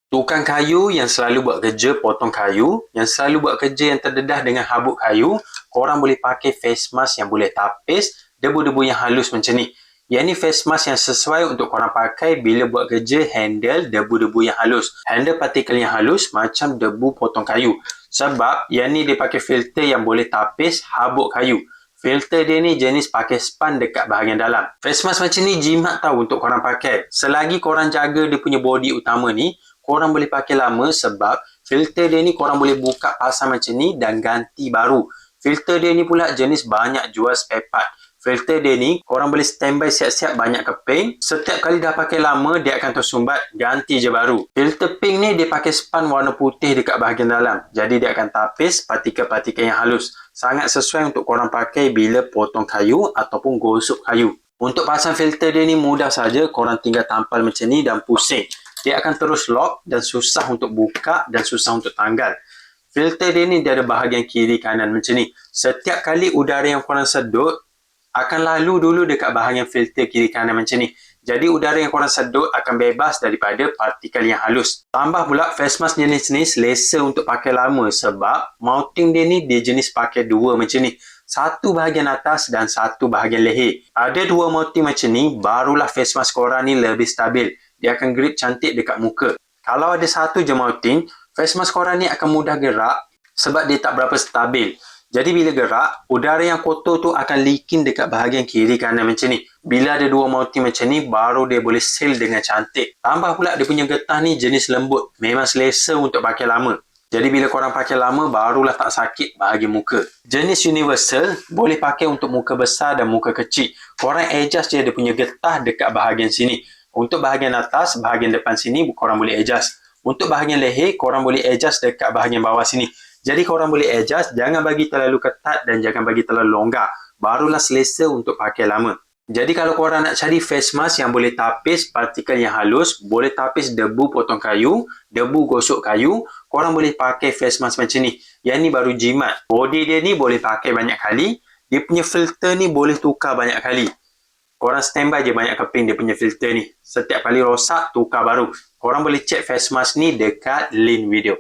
Tukang kayu yang selalu buat kerja potong kayu, yang selalu buat kerja yang terdedah dengan habuk kayu, korang boleh pakai face mask yang boleh tapis debu-debu yang halus macam ni. Yang ni face mask yang sesuai untuk korang pakai bila buat kerja handle debu-debu yang halus. Handle partikel yang halus macam debu potong kayu. Sebab yang ni dia pakai filter yang boleh tapis habuk kayu. Filter dia ni jenis pakai span dekat bahagian dalam. Face mask macam ni jimat tau untuk korang pakai. Selagi korang jaga dia punya body utama ni, korang boleh pakai lama sebab filter dia ni korang boleh buka pasang macam ni dan ganti baru. Filter dia ni pula jenis banyak jual spare part. Filter dia ni korang boleh standby siap-siap banyak keping. Setiap kali dah pakai lama dia akan tersumbat, ganti je baru. Filter pink ni dia pakai span warna putih dekat bahagian dalam. Jadi dia akan tapis partikel-partikel yang halus. Sangat sesuai untuk korang pakai bila potong kayu ataupun gosok kayu. Untuk pasang filter dia ni mudah saja, korang tinggal tampal macam ni dan pusing. Dia akan terus lock dan susah untuk buka dan susah untuk tanggal. Filter dia ni dia ada bahagian kiri kanan macam ni. Setiap kali udara yang korang sedut akan lalu dulu dekat bahagian filter kiri kanan macam ni. Jadi udara yang korang sedut akan bebas daripada partikel yang halus. Tambah pula face mask jenis ni selesa untuk pakai lama sebab mounting dia ni dia jenis pakai dua macam ni. Satu bahagian atas dan satu bahagian leher. Ada dua mounting macam ni, barulah face mask korang ni lebih stabil. Dia akan grip cantik dekat muka. Kalau ada satu je mounting, face mask korang ni akan mudah gerak sebab dia tak berapa stabil. Jadi bila gerak, udara yang kotor tu akan leaking dekat bahagian kiri kanan macam ni. Bila ada dua mounting macam ni, baru dia boleh seal dengan cantik. Tambah pula dia punya getah ni jenis lembut. Memang selesa untuk pakai lama. Jadi bila korang pakai lama, barulah tak sakit bahagian muka. Jenis universal, boleh pakai untuk muka besar dan muka kecil. Korang adjust je dia punya getah dekat bahagian sini. Untuk bahagian atas, bahagian depan sini, korang boleh adjust. Untuk bahagian leher, korang boleh adjust dekat bahagian bawah sini. Jadi korang boleh adjust, jangan bagi terlalu ketat dan jangan bagi terlalu longgar. Barulah selesa untuk pakai lama. Jadi kalau korang nak cari face mask yang boleh tapis partikel yang halus, boleh tapis debu potong kayu, debu gosok kayu, korang boleh pakai face mask macam ni. Yang ni baru jimat. Body dia ni boleh pakai banyak kali. Dia punya filter ni boleh tukar banyak kali. Korang standby je banyak keping dia punya filter ni. Setiap kali rosak, tukar baru. Korang boleh check face mask ni dekat link video.